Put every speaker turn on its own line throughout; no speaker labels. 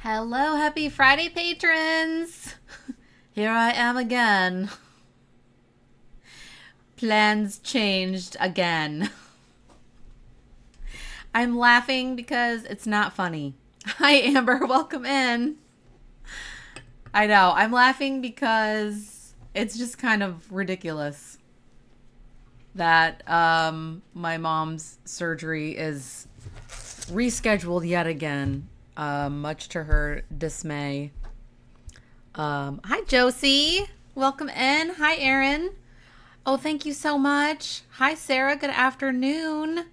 Hello, happy Friday, patrons! Here I am again. Plans changed again. I'm laughing because it's not funny. Hi, Amber. Welcome in. I know. I'm laughing because it's just kind of ridiculous that my mom's surgery is rescheduled yet again, much to her dismay. Hi, Josie. Welcome in. Hi, Erin. Oh, thank you so much. Hi, Sarah. Good afternoon.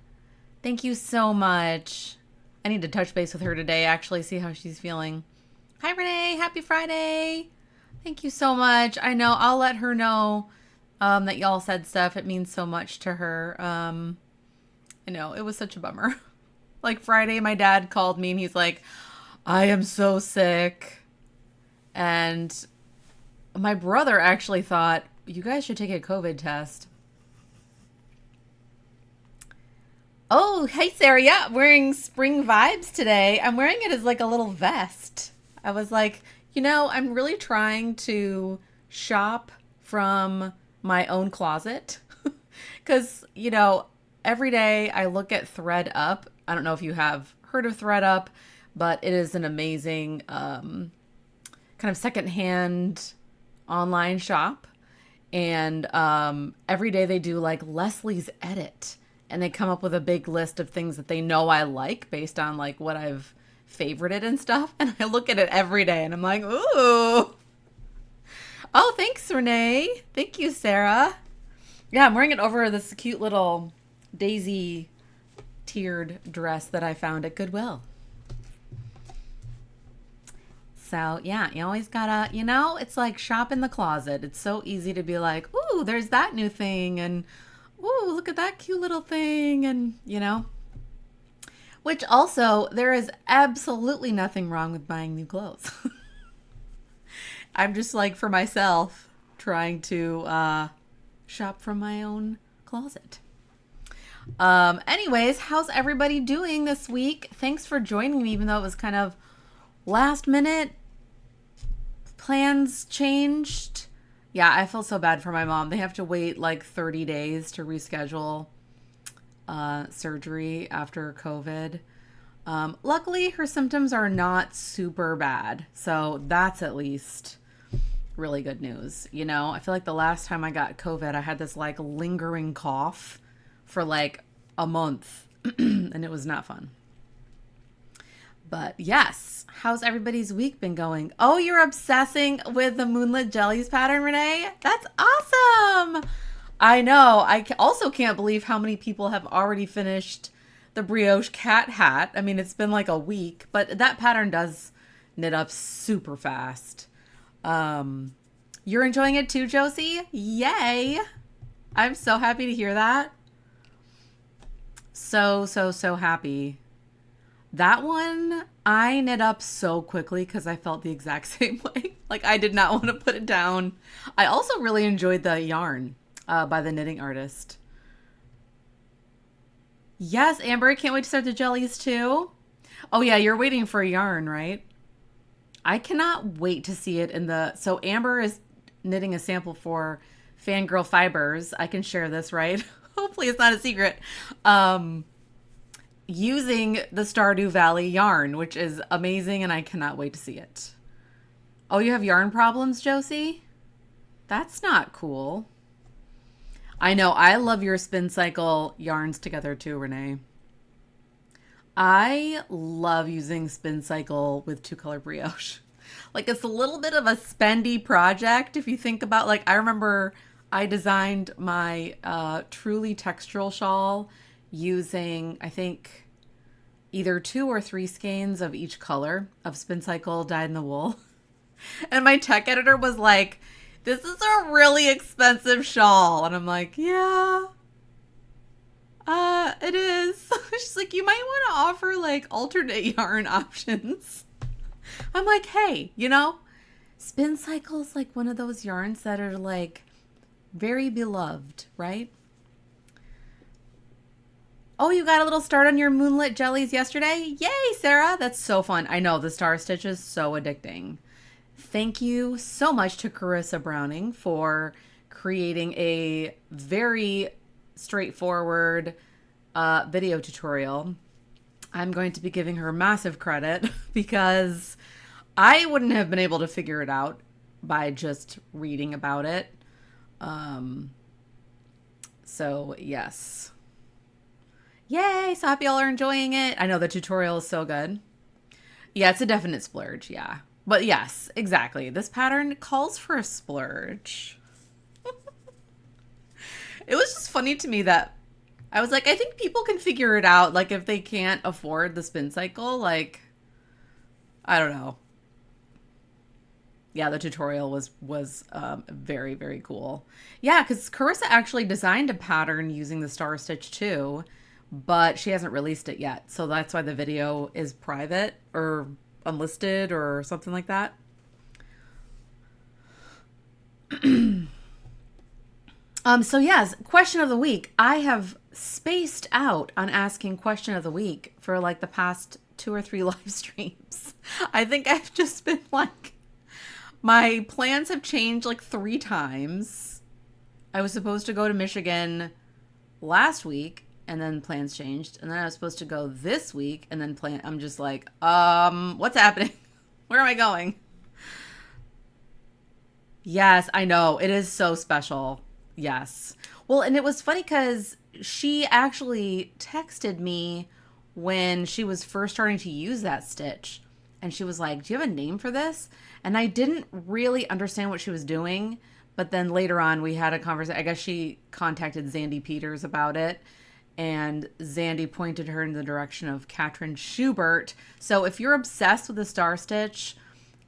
Thank you so much. I need to touch base with her today, actually, see how she's feeling. Hi, Renee. Happy Friday. Thank you so much. I know. I'll let her know that y'all said stuff. It means so much to her. I know. It was such a bummer. Like Friday, my dad called me and he's like, I am so sick. And my brother actually thought, you guys should take a COVID test. Oh, hey, Sarah. Yeah, wearing spring vibes today. I'm wearing it as like a little vest. I was like, I'm really trying to shop from my own closet. Because, every day I look at ThreadUp. I don't know if you have heard of ThreadUp, but it is an amazing kind of secondhand online shop. And every day they do like Leslie's Edit. And they come up with a big list of things that they know I like based on like what I've favorited and stuff. And I look at it every day and I'm like, ooh. Oh, thanks, Renee. Thank you, Sarah. Yeah, I'm wearing it over this cute little daisy tiered dress that I found at Goodwill. So, yeah, you always gotta, it's like shop in the closet. It's so easy to be like, ooh, there's that new thing. And, ooh, look at that cute little thing. And, which also, there is absolutely nothing wrong with buying new clothes. I'm just like, for myself, trying to shop from my own closet. Anyways, how's everybody doing this week? Thanks for joining me, even though it was kind of last minute. Plans changed. Yeah, I feel so bad for my mom. They have to wait like 30 days to reschedule surgery after COVID. Luckily, her symptoms are not super bad. So that's at least really good news. I feel like the last time I got COVID, I had this like lingering cough for like a month and it was not fun. But yes, how's everybody's week been going? Oh, you're obsessing with the Moonlit Jellies pattern, Renee? That's awesome. I know. I also can't believe how many people have already finished the brioche cat hat. I mean, it's been like a week, but that pattern does knit up super fast. You're enjoying it too, Josie? Yay. I'm so happy to hear that. So happy. That one, I knit up so quickly because I felt the exact same way. Like, I did not want to put it down. I also really enjoyed the yarn by the knitting artist. Yes, Amber, I can't wait to start the jellies too. Oh, yeah, you're waiting for yarn, right? I cannot wait to see it in the... So Amber is knitting a sample for Fangirl Fibers. I can share this, right? Hopefully it's not a secret. Using the Stardew Valley yarn, which is amazing, and I cannot wait to see it. Oh, you have yarn problems, Josie? That's not cool. I know. I love your spin cycle yarns together too, Renee. I love using spin cycle with two color brioche. Like, it's a little bit of a spendy project if you think about, like, I remember I designed my truly textural shawl using, I think, either 2 or 3 skeins of each color of spin cycle dyed in the wool. And my tech editor was like, this is a really expensive shawl. And I'm like, yeah, it is. She's like, you might want to offer like alternate yarn options. I'm like, hey, spin cycle is like one of those yarns that are like very beloved, right? Oh, you got a little start on your moonlit jellies yesterday? Yay, Sarah. That's so fun. I know the star stitch is so addicting. Thank you so much to Carissa Browning for creating a very straightforward video tutorial. I'm going to be giving her massive credit because I wouldn't have been able to figure it out by just reading about it. So yes. Yay, so happy y'all are enjoying it. I know the tutorial is so good. Yeah, it's a definite splurge, yeah. But yes, exactly. This pattern calls for a splurge. It was just funny to me that I was like, I think people can figure it out. Like if they can't afford the spin cycle, like, I don't know. Yeah, the tutorial was very, very cool. Yeah, because Carissa actually designed a pattern using the star stitch too, but she hasn't released it yet. So that's why the video is private or unlisted or something like that. So yes, question of the week. I have spaced out on asking question of the week for like the past 2 or 3 live streams. I think I've just been like, my plans have changed like 3 times. I was supposed to go to Michigan last week and then plans changed. And then I was supposed to go this week and then I'm just like, what's happening? Where am I going? Yes, I know. It is so special. Yes. Well, and it was funny because she actually texted me when she was first starting to use that stitch. And she was like, do you have a name for this? And I didn't really understand what she was doing. But then later on, we had a conversation. I guess she contacted Zandy Peters about it. And Zandy pointed her in the direction of Katrin Schubert. So if you're obsessed with the star stitch,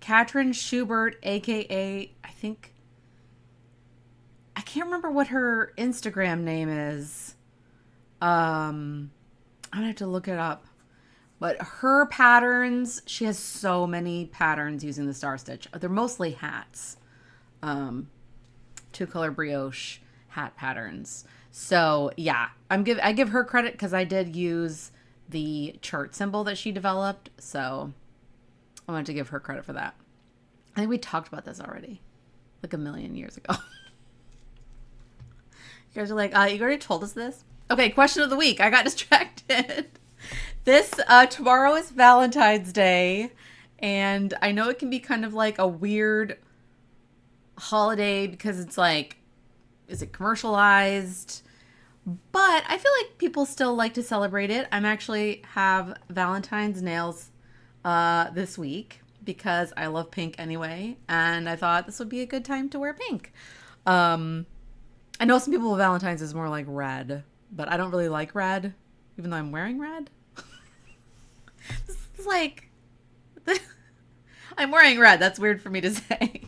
Katrin Schubert, a.k.a. I can't remember what her Instagram name is. I'm going to have to look it up. But her patterns, she has so many patterns using the star stitch. They're mostly hats. 2-color brioche hat patterns. So yeah, I give her credit because I did use the chart symbol that she developed. So I wanted to give her credit for that. I think we talked about this already, like a million years ago. You guys are like, you already told us this? Okay, question of the week. I got distracted. Tomorrow is Valentine's Day, and I know it can be kind of like a weird holiday because it's like, is it commercialized? But I feel like people still like to celebrate it. I'm actually have Valentine's nails this week because I love pink anyway, and I thought this would be a good time to wear pink. I know some people Valentine's is more like red, but I don't really like red, even though I'm wearing red. It's like, I'm wearing red. That's weird for me to say.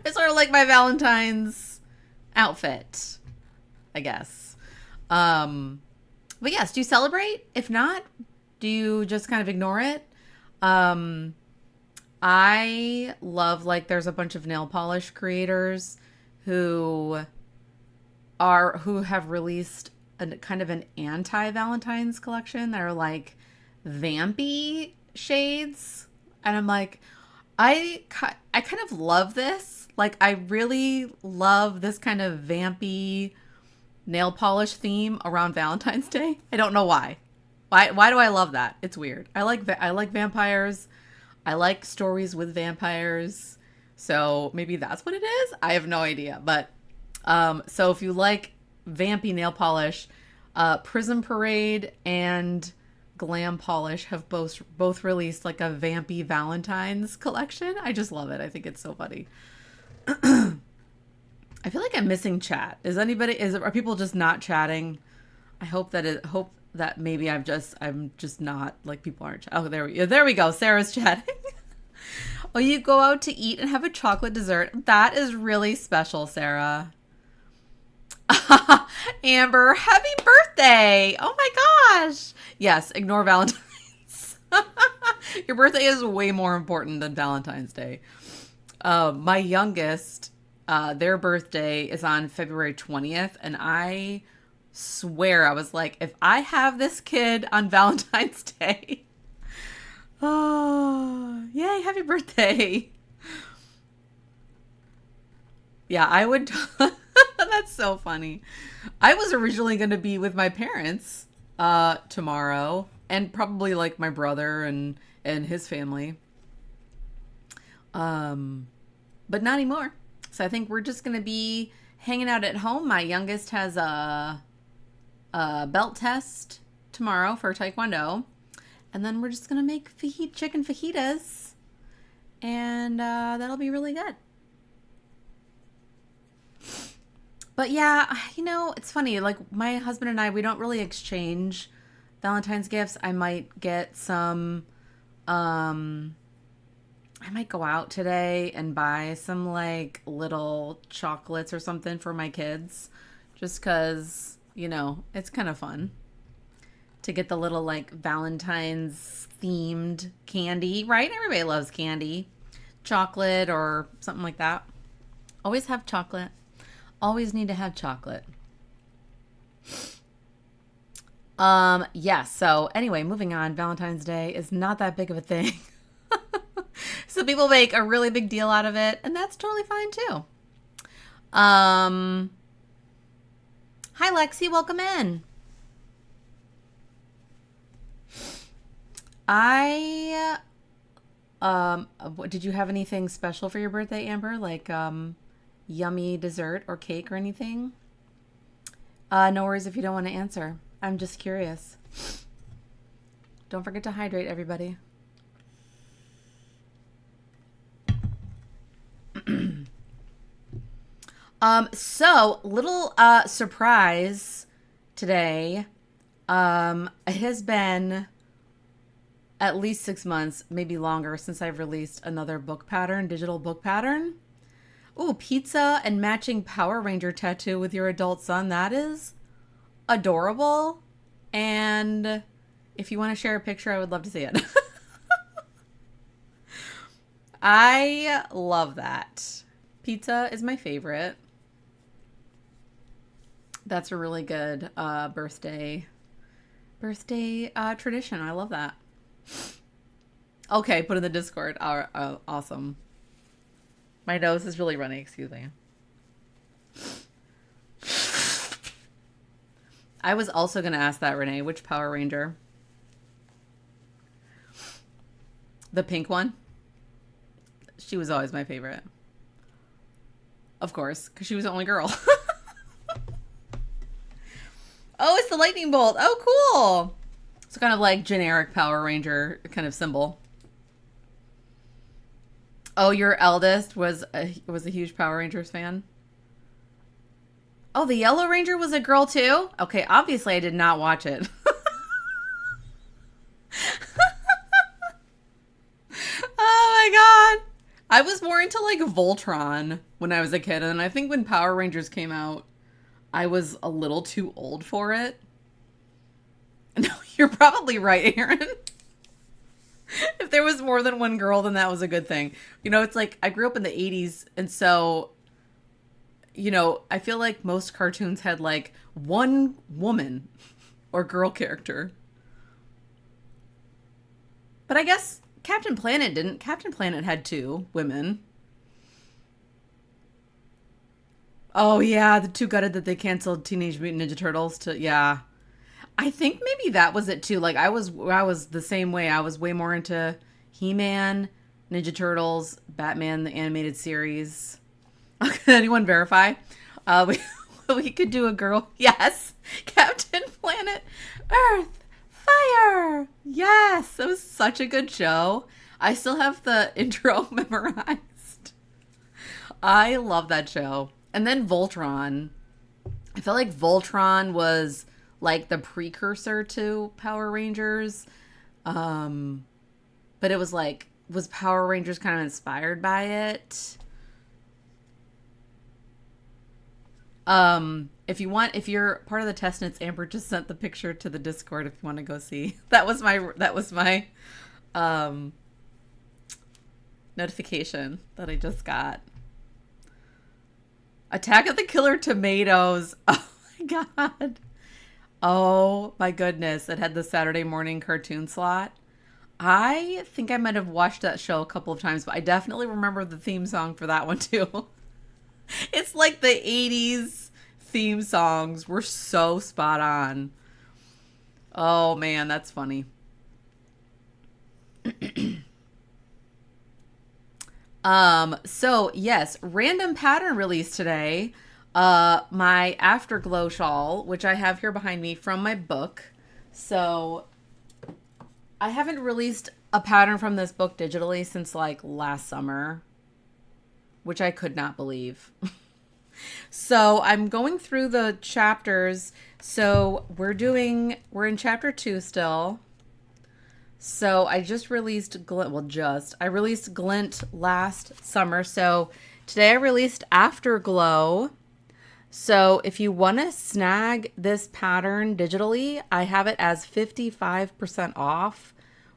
It's sort of like my Valentine's outfit, I guess. But yes, do you celebrate? If not, do you just kind of ignore it? I love, like, there's a bunch of nail polish creators who have released a kind of an anti-Valentine's collection that are like vampy shades, and I'm like, I kind of love this. Like, I really love this kind of vampy nail polish theme around Valentine's Day. I don't know why. Why do I love that? It's weird. I like vampires. I like stories with vampires. So maybe that's what it is. I have no idea. But so if you like vampy nail polish, Prism Parade and Glam Polish have both released like a vampy Valentine's collection. I just love it. I think it's so funny. I feel like I'm missing chat. Are people just not chatting? I hope that maybe I'm just not, like, people aren't chatting. Oh, there we go. Sarah's chatting. Oh, you go out to eat and have a chocolate dessert. That is really special, Sarah. Amber, happy birthday. Oh my gosh. Yes, ignore Valentine's. Your birthday is way more important than Valentine's Day. My youngest, their birthday is on February 20th, and I swear I was like, if I have this kid on Valentine's Day, oh, yay, happy birthday. Yeah, I would. That's so funny. I was originally going to be with my parents tomorrow, and probably like my brother and his family. But not anymore. So I think we're just going to be hanging out at home. My youngest has a belt test tomorrow for Taekwondo. And then we're just going to make chicken fajitas. And that'll be really good. But yeah, it's funny. Like, my husband and I, we don't really exchange Valentine's gifts. I might get some... I might go out today and buy some like little chocolates or something for my kids. Just because, it's kind of fun to get the little like Valentine's themed candy, right? Everybody loves candy. Chocolate or something like that. Always have chocolate. Always need to have chocolate. Yes. So anyway, moving on. Valentine's Day is not that big of a thing. So people make a really big deal out of it, and that's totally fine too. Hi Lexi, welcome in. Did you have anything special for your birthday, Amber? Like yummy dessert or cake or anything? No worries if you don't want to answer. I'm just curious. Don't forget to hydrate, everybody. So little surprise today. It has been at least 6 months, maybe longer, since I've released another book pattern, digital book pattern. Ooh, pizza and matching Power Ranger tattoo with your adult son. That is adorable. And if you want to share a picture, I would love to see it. I love that. Pizza is my favorite. That's a really good birthday tradition. I love that. Okay, put in the Discord. Awesome. My nose is really running. Excuse me. I was also going to ask that, Renee. Which Power Ranger? The pink one? She was always my favorite. Of course, because she was the only girl. Oh, it's the lightning bolt. Oh, cool. It's kind of like generic Power Ranger kind of symbol. Oh, your eldest was a huge Power Rangers fan? Oh, the Yellow Ranger was a girl too? Okay, obviously I did not watch it. Oh my god. I was more into like Voltron when I was a kid, and I think when Power Rangers came out, I was a little too old for it. No, you're probably right, Aaron. If there was more than one girl, then that was a good thing. It's like I grew up in the 80s, and so, I feel like most cartoons had like one woman or girl character. But I guess Captain Planet didn't. Captain Planet had 2 women. Oh, yeah, the 2 gutted that they canceled Teenage Mutant Ninja Turtles to, yeah. I think maybe that was it too. Like I was the same way. I was way more into He-Man, Ninja Turtles, Batman the animated series. Can anyone verify? We could do a girl. Yes, Captain Planet, Earth, Fire. Yes, that was such a good show. I still have the intro memorized. I love that show. And then Voltron. I felt like Voltron was like the precursor to Power Rangers. But it was like, was Power Rangers kind of inspired by it? If you're part of the test nits, Amber just sent the picture to the Discord if you want to go see. That was my notification that I just got. Attack of the Killer Tomatoes. Oh my god. Oh my goodness. It had the Saturday morning cartoon slot. I think I might have watched that show a couple of times, but I definitely remember the theme song for that one too. It's like the 80s theme songs were so spot on. Oh man, that's funny. So yes, random pattern release today. My Afterglow shawl, which I have here behind me from my book. So I haven't released a pattern from this book digitally since like last summer, which I could not believe. So I'm going through the chapters. So we're in chapter 2 still. So I just released I released Glint last summer. So today I released Afterglow. So if you want to snag this pattern digitally, I have it as 55% off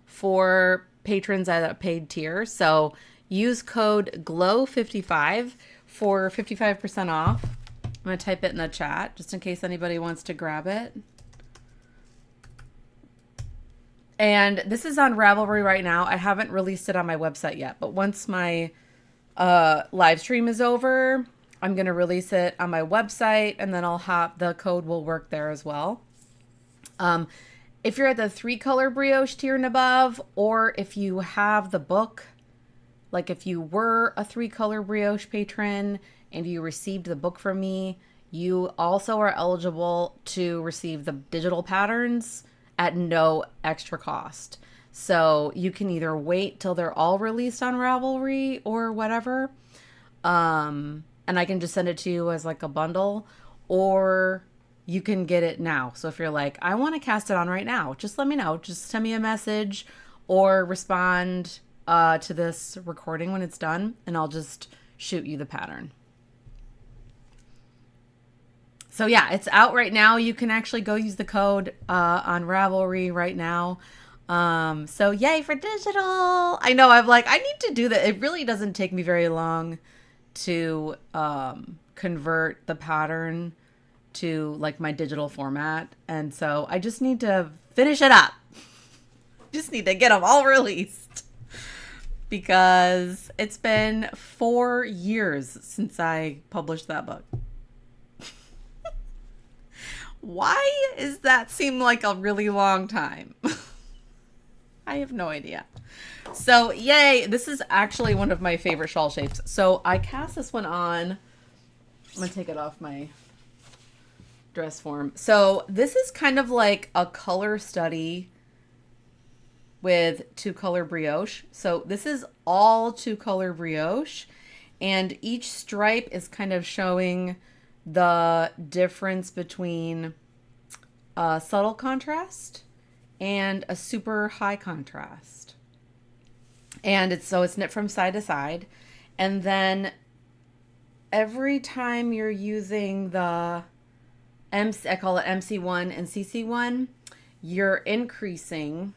for patrons at a paid tier. So use code GLOW55 for 55% off. I'm going to type it in the chat just in case anybody wants to grab it. And this is on Ravelry right now. I haven't released it on my website yet, but once my live stream is over, I'm going to release it on my website, and then I'll have the code will work there as well. If you're at the 3-color brioche tier and above, or if you have the book, like if you were a 3-color brioche patron and you received the book from me, you also are eligible to receive the digital patterns at no extra cost. So you can either wait till they're all released on Ravelry or whatever, and I can just send it to you as like a bundle, or you can get it now. So if you're like, I want to cast it on right now, just let me know. Just send me a message or respond to this recording when it's done, and I'll just shoot you the pattern. So yeah, it's out right now. You can actually go use the code on Ravelry right now. So yay for digital. I know, I'm like, I need to do that. It really doesn't take me very long to convert the pattern to like my digital format. And so I just need to finish it up. Just need to get them all released. Because it's been 4 years since I published that book. Why does that seem like a really long time? I have no idea. So yay, this is actually one of my favorite shawl shapes. So I cast this one on. I'm gonna take it off my dress form. So this is kind of like a color study with 2-color brioche. So this is all 2-color brioche, and each stripe is kind of showing the difference between a subtle contrast and a super high contrast. And it's knit from side to side. And then every time you're using the I call it MC1 and CC1, you're increasing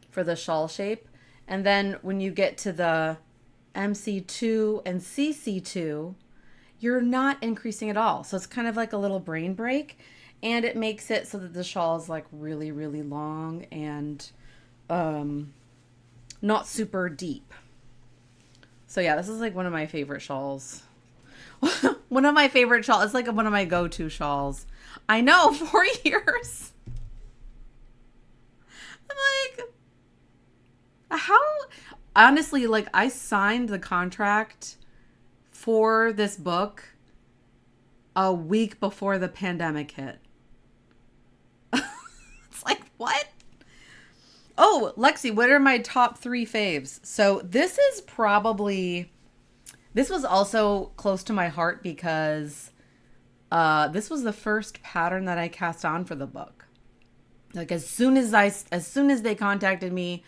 for the shawl shape. And then when you get to the MC2 and CC2, you're not increasing at all. So it's kind of like a little brain break, and it makes it so that the shawl is like really, really long and not super deep. So yeah, this is like one of my favorite shawls. One of my favorite shawls. It's like one of my go-to shawls. I know, 4 years. I'm like, how? Honestly, like I signed the contract for this book a week before the pandemic hit. It's like, what? Oh, Lexi, what are my top 3 faves? So this was also close to my heart because this was the first pattern that I cast on for the book. Like as soon as they contacted me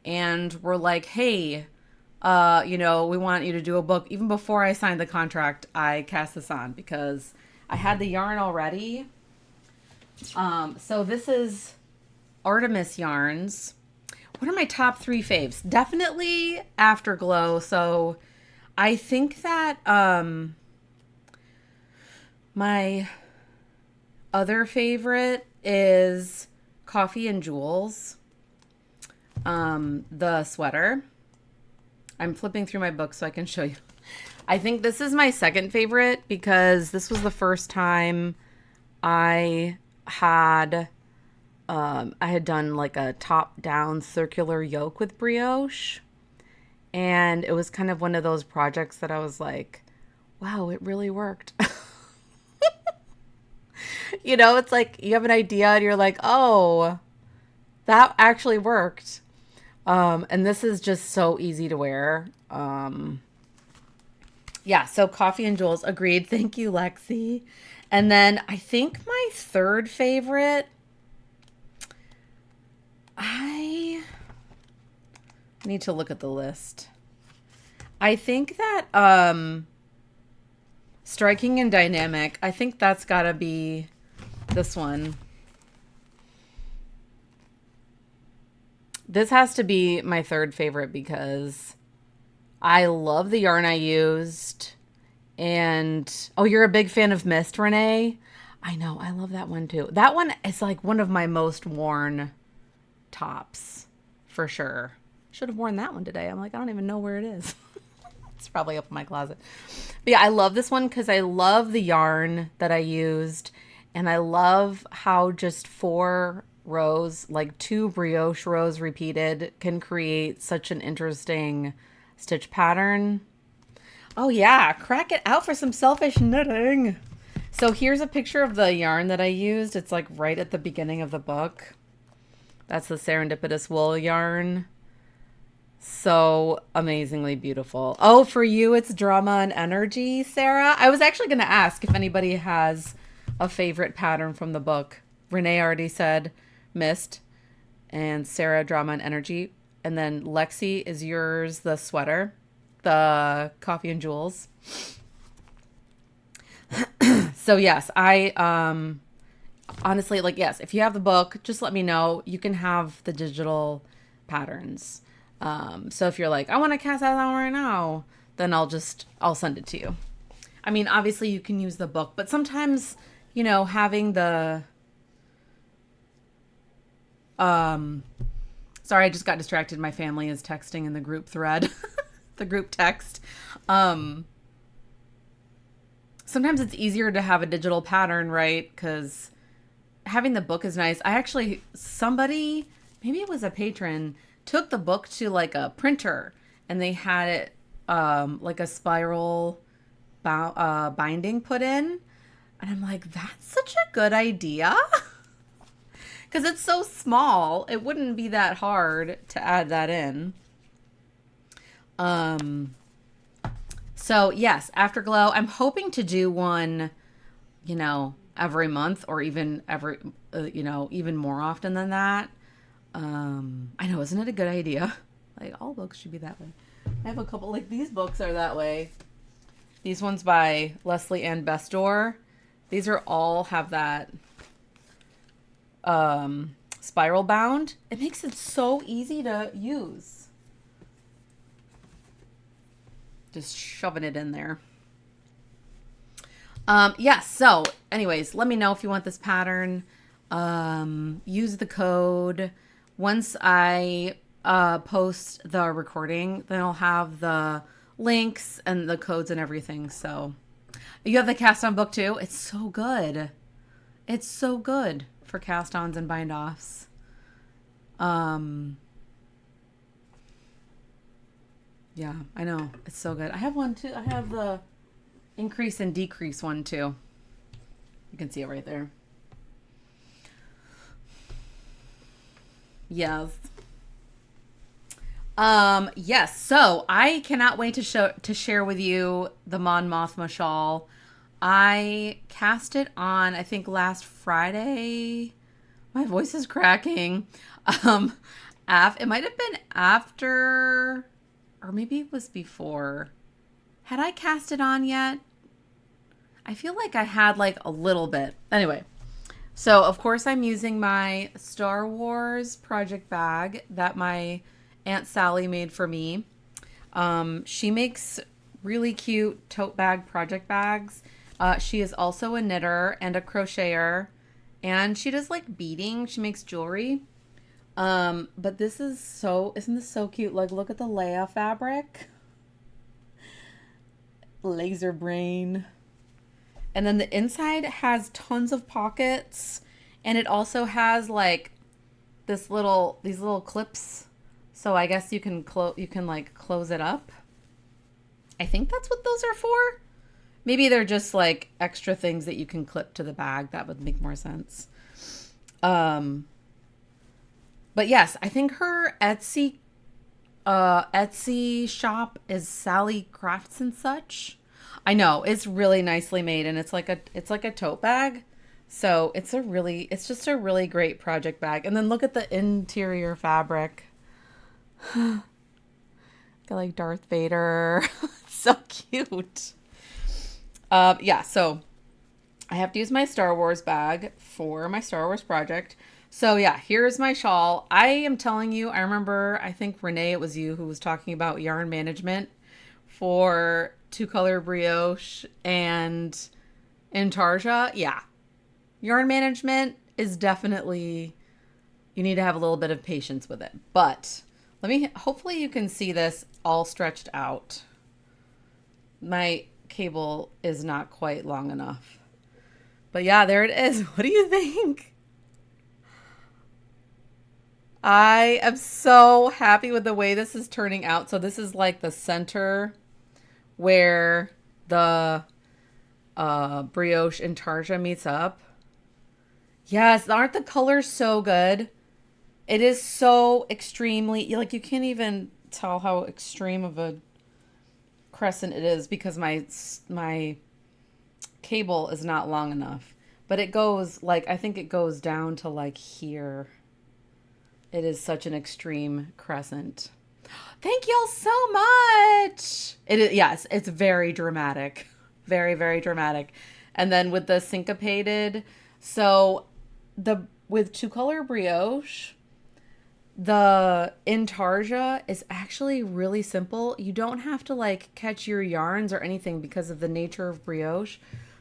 and were like, hey, we want you to do a book. Even before I signed the contract, I cast this on because I had the yarn already. So this is Artemis yarns. What are my top 3 faves? Definitely Afterglow. So I think that other favorite is Coffee and Jewels, the sweater. I'm flipping through my book so I can show you. I think this is my second favorite because this was the first time I had done like a top-down circular yoke with brioche. And it was kind of one of those projects that I was like, wow, it really worked. You know, it's like you have an idea and you're like, oh, that actually worked. And this is just so easy to wear. Yeah, so Coffee and Jewels, agreed. Thank you, Lexi. And then I think my third favorite, I need to look at the list. I think that Striking and Dynamic, I think that's got to be this one. This has to be my third favorite because I love the yarn I used. And, oh, you're a big fan of Mist, Renee? I know, I love that one too. That one is like one of my most worn tops, for sure. Should have worn that one today. I'm like, I don't even know where it is. It's probably up in my closet. But yeah, I love this one because I love the yarn that I used. And I love how just 4 rows, like 2 brioche rows repeated, can create such an interesting stitch pattern. Oh yeah, crack it out for some selfish knitting. So here's a picture of the yarn that I used. It's like right at the beginning of the book. That's the Serendipitous Wool yarn. So amazingly beautiful. Oh, for you, it's Drama and Energy, Sarah. I was actually going to ask if anybody has a favorite pattern from the book. Renee already said Mist, and Sarah, Drama and Energy. And then Lexi, is yours the sweater, the Coffee and Jewels. So yes, I honestly, like, yes, if you have the book, just let me know. You can have the digital patterns. So if you're like, I want to cast that on right now, then I'll send it to you. I mean, obviously you can use the book, but sometimes, you know, having the, sorry, I just got distracted. My family is texting in the group thread, the group text. Sometimes it's easier to have a digital pattern, right? Because having the book is nice. I actually, somebody, maybe it was a patron, took the book to like a printer and they had it like a spiral binding put in. And I'm like, that's such a good idea. Because it's so small, it wouldn't be that hard to add that in. So yes, Afterglow. I'm hoping to do one, you know, every month or even every, you know, even more often than that. I know, isn't it a good idea? Like all books should be that way. I have a couple, like these books are that way. These ones by Leslie Ann Bestor. These are all have that spiral bound. It makes it so easy to use. Just shoving it in there. Yes. So anyways, let me know if you want this pattern. Use the code. Once I post the recording, then I'll have the links and the codes and everything. So you have the cast on book too. It's so good. It's so good for cast ons and bind offs. Yeah, I know. It's so good. I have one too. I have the increase and decrease one too. You can see it right there. Yes. Yes. So I cannot wait to share with you the Mon Mothma shawl. I cast it on, I think last Friday. My voice is cracking. It might have been after, or maybe it was before. Had I cast it on yet? I feel like I had like a little bit. Anyway, so of course I'm using my Star Wars project bag that my Aunt Sally made for me. She makes really cute tote bag project bags. She is also a knitter and a crocheter. And she does like beading. She makes jewelry. But this is isn't this so cute? Like, look at the Leia fabric. Laser brain. And then the inside has tons of pockets. And it also has like these little clips. So I guess you can like close it up. I think that's what those are for. Maybe they're just like extra things that you can clip to the bag. That would make more sense. But yes, I think her Etsy shop is Sally Crafts and Such. I know, it's really nicely made, and it's like a tote bag. So it's just a really great project bag. And then look at the interior fabric. Got like Darth Vader. So cute. Yeah, so I have to use my Star Wars bag for my Star Wars project. So yeah, here's my shawl. I am telling you, I remember, I think Renee, it was you who was talking about yarn management for Two Color Brioche and Intarsia. Yeah, yarn management is definitely, you need to have a little bit of patience with it. But hopefully you can see this all stretched out. My cable is not quite long enough. But yeah, there it is. What do you think? I am so happy with the way this is turning out. So this is like the center where the brioche and tarja meets up. Yes, aren't the colors so good? It is so extremely, like, you can't even tell how extreme of a crescent it is because my cable is not long enough. But it goes like, I think it goes down to like here. It is such an extreme crescent. Thank y'all so much. It is, yes, it's very dramatic. Very, very dramatic. And then with the syncopated, so with Two Color Brioche, the intarsia is actually really simple. You don't have to like catch your yarns or anything because of the nature of brioche.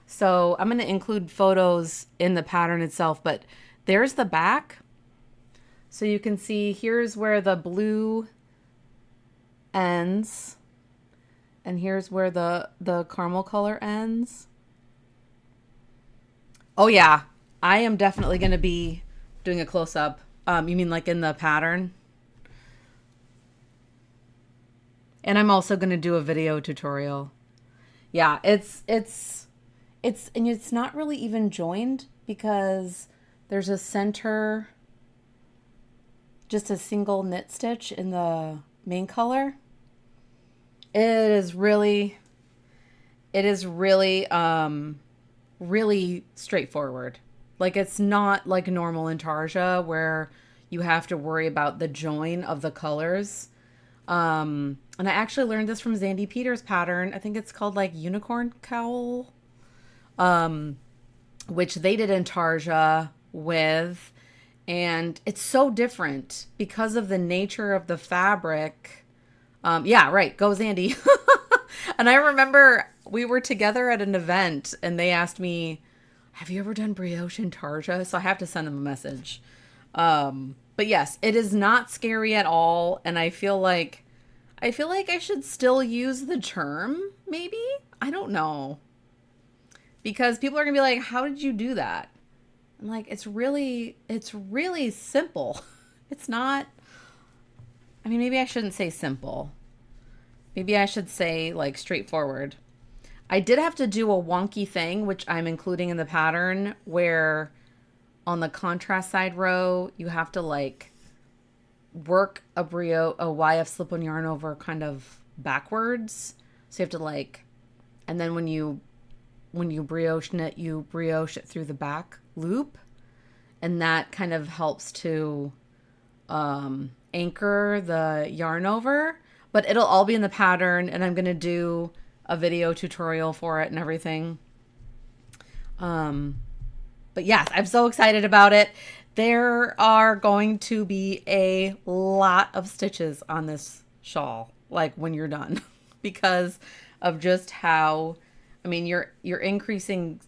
So I'm going to include photos in the pattern itself, but there's the back. So you can see here's where the blue ends, and here's where the caramel color ends. Oh yeah, I am definitely going to be doing a close-up. You mean like in the pattern? And I'm also going to do a video tutorial. Yeah, it's not really even joined because there's a center, just a single knit stitch in the main color. It is really really straightforward. Like, it's not like normal intarsia where you have to worry about the join of the colors. And I actually learned this from Zandy Peters' pattern. I think it's called like Unicorn Cowl, which they did intarsia with. And it's so different because of the nature of the fabric. Yeah, right. Go Zandy. And I remember we were together at an event and they asked me, have you ever done brioche intarsia? So I have to send them a message. But yes, it is not scary at all. And I feel like I should still use the term, maybe? I don't know. Because people are going to be like, how did you do that? I'm like, it's really simple. It's not, I mean, maybe I shouldn't say simple. Maybe I should say like straightforward. I did have to do a wonky thing, which I'm including in the pattern, where on the contrast side row, you have to like work a YF slip-on yarn over kind of backwards. So you have to like, and then when you brioche knit, you brioche it through the back loop, and that kind of helps to anchor the yarn over. But it'll all be in the pattern, and I'm going to do a video tutorial for it and everything. But yes, I'm so excited about it. There are going to be a lot of stitches on this shawl, like when you're done, because of just how, I mean, you're increasing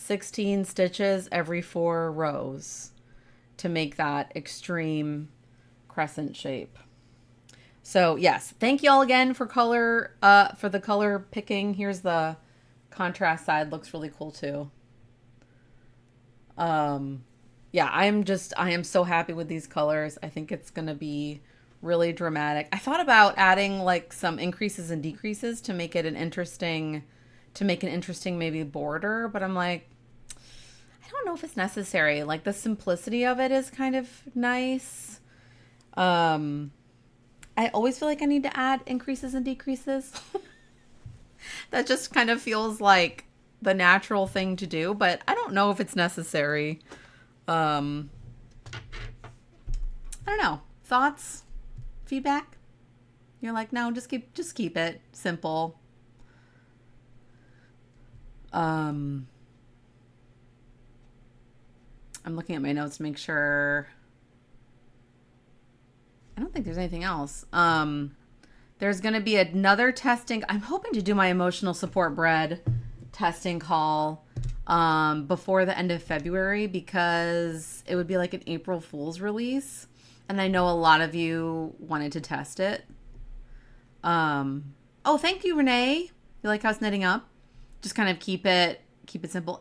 16 stitches every 4 rows to make that extreme crescent shape. So yes, thank you all again for the color picking. Here's the contrast side, looks really cool too. Yeah, I am so happy with these colors. I think it's going to be really dramatic. I thought about adding like some increases and decreases to make it an interesting maybe border, but I'm like, I don't know if it's necessary. Like the simplicity of it is kind of nice. I always feel like I need to add increases and decreases. That just kind of feels like the natural thing to do, but I don't know if it's necessary. I don't know. Thoughts? Feedback? You're like, no, just keep it simple. I'm looking at my notes to make sure. I don't think there's anything else. There's going to be another testing. I'm hoping to do my emotional support bread testing call before the end of February, because it would be like an April Fool's release. And I know a lot of you wanted to test it. Oh, thank you, Renee. You like how it's knitting up? Just kind of keep it simple.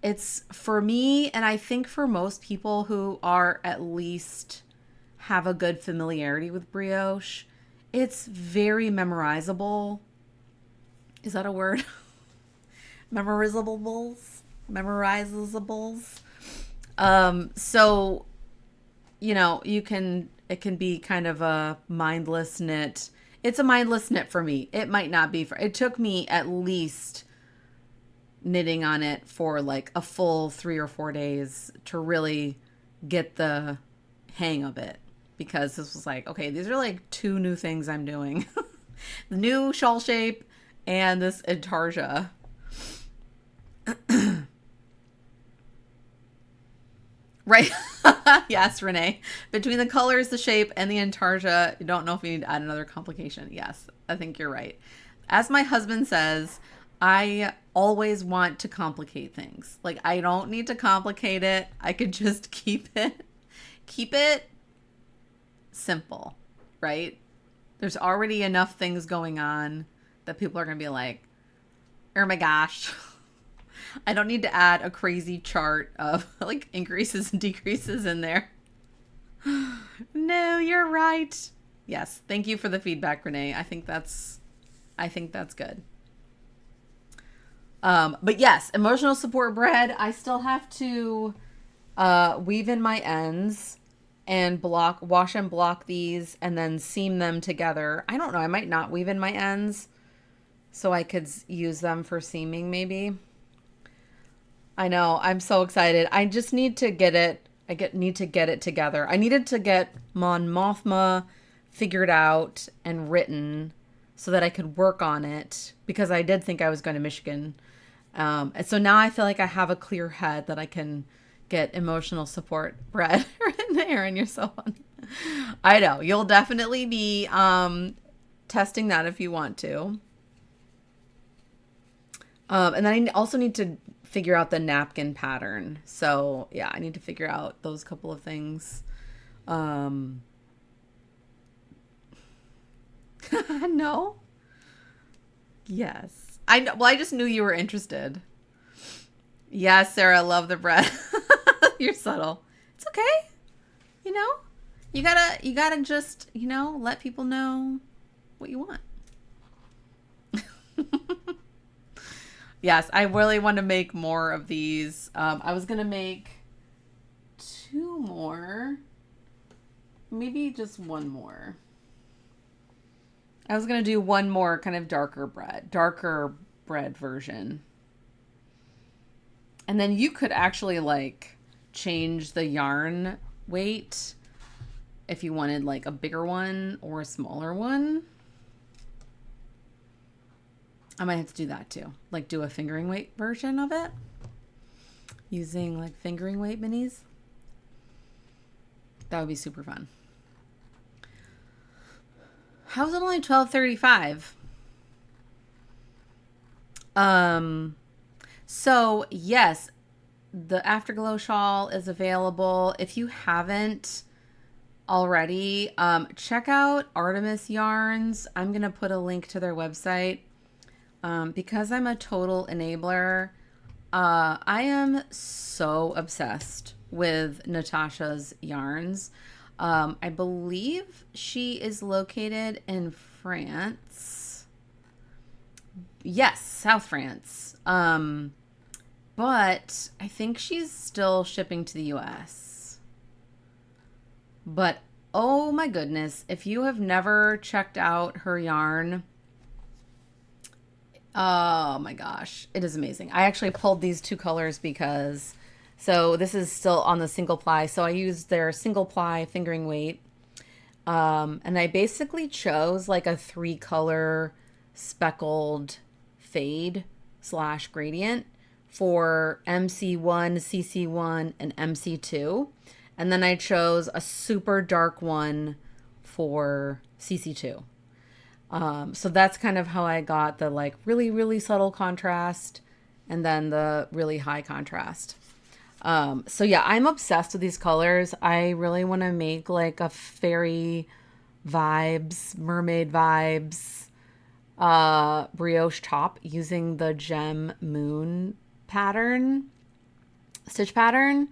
It's for me, and I think for most people who are at least have a good familiarity with brioche, it's very memorizable. Is that a word? Memorizables. So, you know, it can be kind of a mindless knit. It's a mindless knit for me. It might not be it took me at least knitting on it for like a full 3 or 4 days to really get the hang of it, because this was like, okay, these are like 2 new things I'm doing. The new shawl shape and this intarsia. Right. Yes, Renee. Between the colors, the shape, and the intarsia, you don't know if you need to add another complication. Yes, I think you're right. As my husband says, I always want to complicate things. Like, I don't need to complicate it. I could just keep it simple, right? There's already enough things going on that people are going to be like, oh my gosh. I don't need to add a crazy chart of like increases and decreases in there. No, you're right. Yes. Thank you for the feedback, Renee. I think that's good. But yes, emotional support bread. I still have to weave in my ends and wash and block these and then seam them together. I don't know. I might not weave in my ends so I could use them for seaming maybe. I know. I'm so excited. I just need to get it. Need to get it together. I needed to get Mon Mothma figured out and written so that I could work on it, because I did think I was going to Michigan. And so now I feel like I have a clear head that I can get emotional support bread in there. And you're so funny. I know. You'll definitely be testing that if you want to. And then I also need to figure out the napkin pattern. So yeah, I need to figure out those couple of things. No. Yes. I know. Well, I just knew you were interested. Yes, Sarah, love the bread. You're subtle. It's okay. You know, you gotta just, you know, let people know what you want. Yes, I really want to make more of these. I was going to make 2 more. Maybe just 1 more. I was going to do 1 more kind of darker bread version. And then you could actually like change the yarn weight if you wanted like a bigger one or a smaller one. I might have to do that too. Like do a fingering weight version of it. Using like fingering weight minis. That would be super fun. How's it only 12:35? So, yes, the Afterglow shawl is available. If you haven't already, check out Artemis Yarns. I'm going to put a link to their website. Because I'm a total enabler, I am so obsessed with Natasha's yarns. I believe she is located in France. Yes, South France. But I think she's still shipping to the US. But oh my goodness, if you have never checked out her yarn, oh my gosh, it is amazing. I actually pulled these two colors because, so this is still on the single ply. So I used their single ply fingering weight. And I basically chose like a 3-color speckled fade / gradient for MC1, CC1, and MC2. And then I chose a super dark one for CC2. So that's kind of how I got the like really, really subtle contrast and then the really high contrast. So yeah, I'm obsessed with these colors. I really want to make like a fairy vibes, mermaid vibes, brioche top using the Gem Moon pattern, stitch pattern.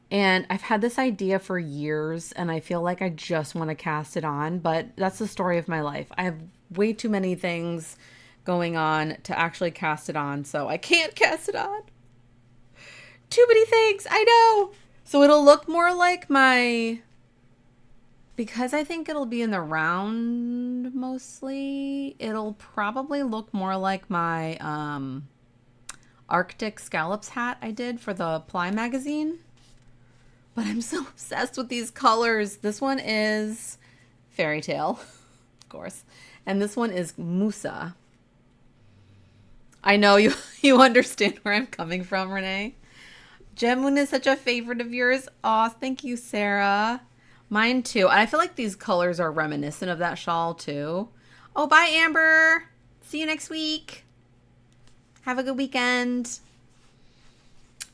And I've had this idea for years and I feel like I just want to cast it on, but that's the story of my life. I have way too many things going on to actually cast it on, so I can't cast it on. Too many things, I know. So it'll look more like my, because I think it'll be in the round mostly, it'll probably look more like my Arctic Scallops hat I did for the Ply magazine. But I'm so obsessed with these colors. This one is Fairy Tale, of course. And this one is Musa. I know you understand where I'm coming from, Renee. Gem Moon is such a favorite of yours. Aw, thank you, Sarah. Mine too. And I feel like these colors are reminiscent of that shawl too. Oh, bye, Amber. See you next week. Have a good weekend.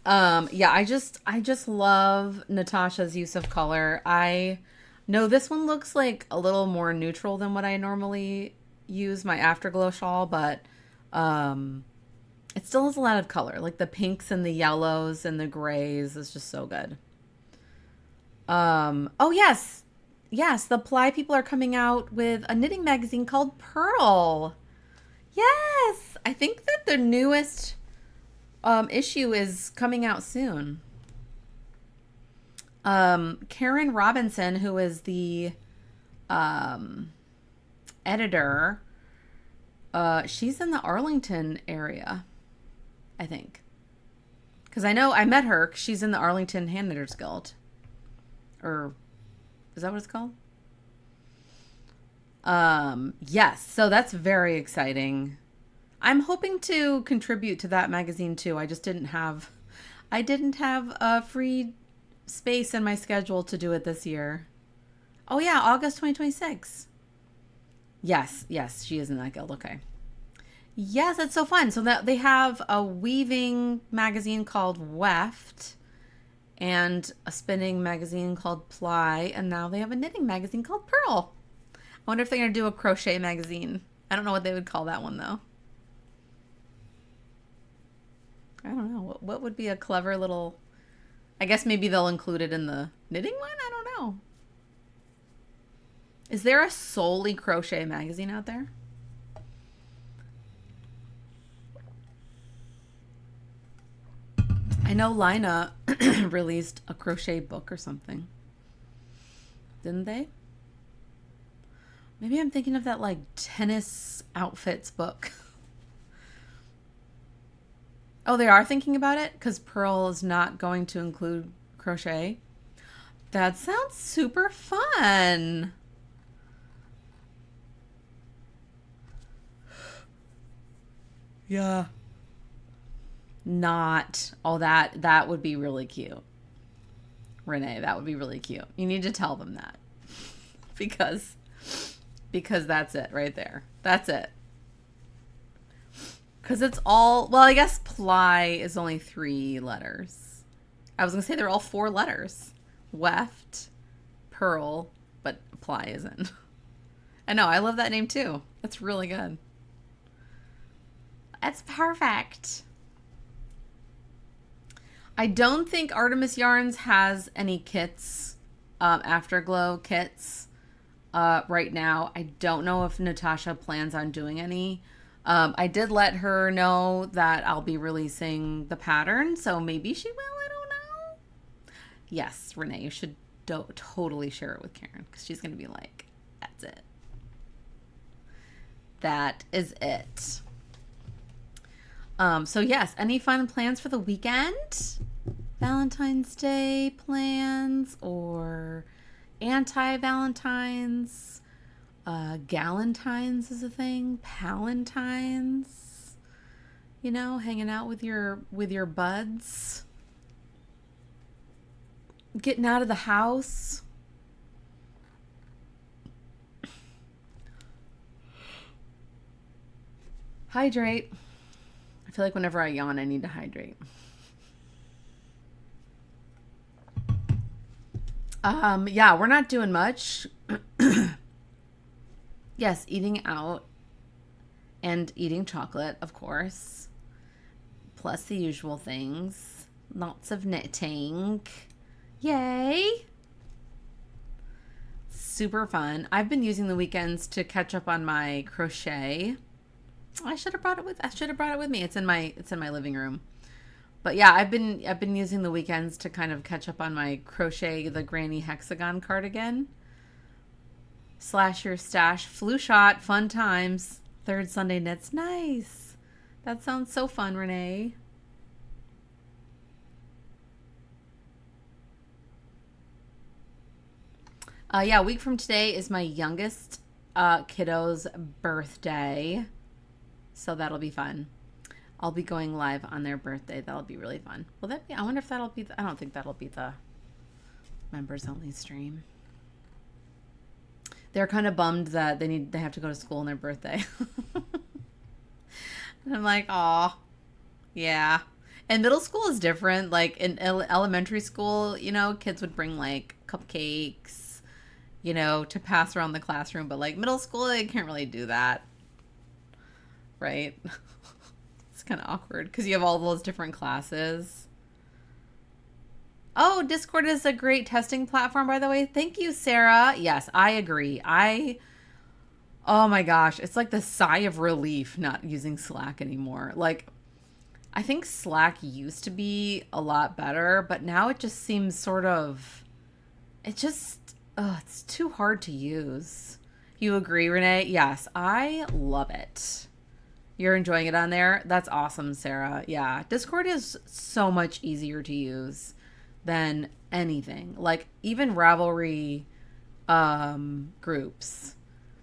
Yeah, I just love Natasha's use of color. I know this one looks like a little more neutral than what I normally use my Afterglow shawl, but it still has a lot of color. Like the pinks and the yellows and the grays is just so good. Oh yes. Yes, the Ply people are coming out with a knitting magazine called Pearl. Yes, I think that the newest issue is coming out soon. Karen Robinson, who is the editor, she's in the Arlington area, I think. Because I know I met her. She's in the Arlington Hand Knitters Guild. Or is that what it's called? Yes, so that's very exciting. I'm hoping to contribute to that magazine too. I didn't have a free space in my schedule to do it this year. Oh yeah, August 2026. Yes, she is in that guild. Okay. Yes, it's so fun. So that they have a weaving magazine called Weft and a spinning magazine called Ply, and now they have a knitting magazine called Pearl. I wonder if they're going to do a crochet magazine. I don't know what they would call that one though. I don't know. What would be a clever little... I guess maybe they'll include it in the knitting one? I don't know. Is there a solely crochet magazine out there? I know Lina released a crochet book or something. Didn't they? Maybe I'm thinking of that like tennis outfits book. Oh, they are thinking about it because Pearl is not going to include crochet. That sounds super fun. Yeah. Not. Oh, that would be really cute. Renee, that would be really cute. You need to tell them that. because that's it right there. That's it. Because it's all, well, I guess ply is only 3 letters. I was going to say they're all 4 letters. Weft, pearl, but ply isn't. I know, I love that name too. That's really good. That's perfect. I don't think Artemis Yarns has any kits, Afterglow kits, right now. I don't know if Natasha plans on doing any. I did let her know that I'll be releasing the pattern, so maybe she will. I don't know. Yes, Renee, you should totally share it with Karen, because she's going to be like, that's it. That is it. So yes, any fun plans for the weekend? Valentine's Day plans or anti-Valentines? Galentines is a thing. Palentines. You know, hanging out with your buds. Getting out of the house. Hydrate. I feel like whenever I yawn, I need to hydrate. Yeah, we're not doing much. Yes, eating out and eating chocolate, of course. Plus the usual things. Lots of knitting. Yay! Super fun. I've been using the weekends to catch up on my crochet. I should have brought it with me. It's in my living room. But yeah, I've been using the weekends to kind of catch up on my crochet the granny hexagon cardigan. Slash your stash flu shot, fun times. Third Sunday knits. Nice. That sounds so fun, Renee. Yeah, a week from today is my youngest kiddo's birthday. So that'll be fun. I'll be going live on their birthday. That'll be really fun. Will that be? I wonder if that'll be. I don't think that'll be the members only stream. They're kind of bummed that they have to go to school on their birthday. And I'm like, aw, yeah. And middle school is different. Like in elementary school, you know, kids would bring like cupcakes, you know, to pass around the classroom. But like middle school, they can't really do that. Right? It's kind of awkward because you have all those different classes. Oh, Discord is a great testing platform, by the way. Thank you, Sarah. Yes, I agree. Oh my gosh, it's like the sigh of relief not using Slack anymore. Like, I think Slack used to be a lot better, but now it just seems it's too hard to use. You agree, Renee? Yes, I love it. You're enjoying it on there? That's awesome, Sarah. Yeah, Discord is so much easier to use than anything. Like, even Ravelry groups,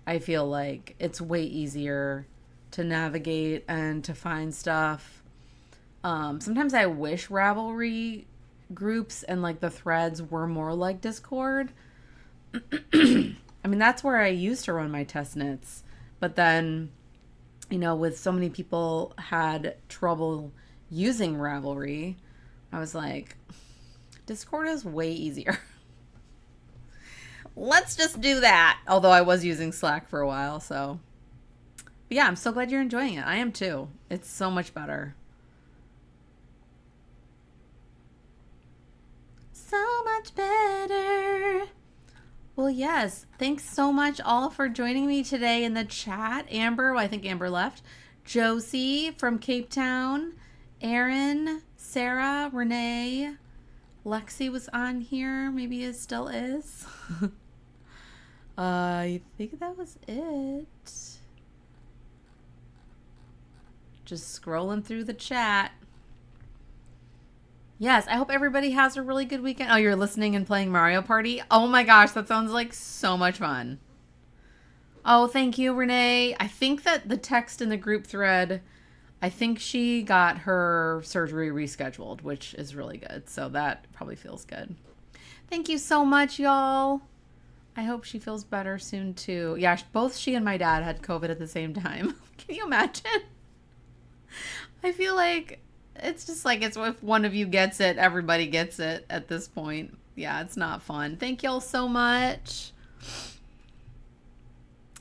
I feel like it's way easier to navigate and to find stuff. Sometimes I wish Ravelry groups and like the threads were more like Discord. I mean, that's where I used to run my test knits. But then, you know, with so many people had trouble using Ravelry, I was like, Discord is way easier. Let's just do that. Although I was using Slack for a while, so. But yeah, I'm so glad you're enjoying it. I am too. It's so much better. So much better. Well, yes. Thanks so much all for joining me today in the chat. Amber, well, I think Amber left. Josie from Cape Town. Erin, Sarah, Renee. Lexi was on here. Maybe it still is. I think that was it. Just scrolling through the chat. Yes, I hope everybody has a really good weekend. Oh, you're listening and playing Mario Party? Oh my gosh, that sounds like so much fun. Oh, thank you, Renee. I think that the text in the group thread, I think she got her surgery rescheduled, which is really good. So that probably feels good. Thank you so much, y'all. I hope she feels better soon, too. Yeah, both she and my dad had COVID at the same time. Can you imagine? I feel like it's just like it's if one of you gets it, everybody gets it at this point. Yeah, it's not fun. Thank y'all so much.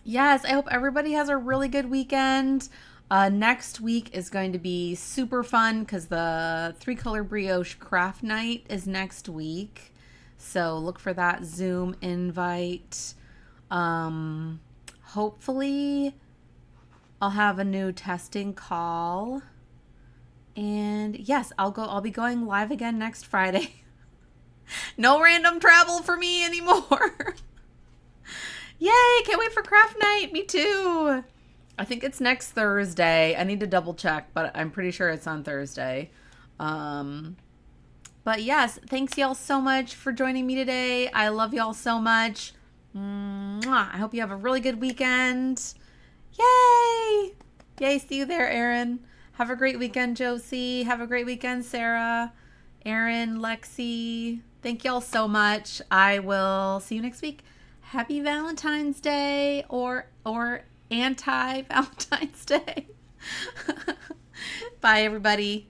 Yes, I hope everybody has a really good weekend. Next week is going to be super fun because the 3-color brioche craft night is next week. So look for that Zoom invite. Hopefully I'll have a new testing call. And yes, I'll be going live again next Friday. No random travel for me anymore. Yay, can't wait for craft night. Me too. I think it's next Thursday. I need to double check, but I'm pretty sure it's on Thursday. But yes, thanks y'all so much for joining me today. I love y'all so much. Mwah. I hope you have a really good weekend. Yay! Yay, see you there, Erin. Have a great weekend, Josie. Have a great weekend, Sarah, Erin, Lexi. Thank y'all so much. I will see you next week. Happy Valentine's Day or anti-Valentine's Day. Bye, everybody.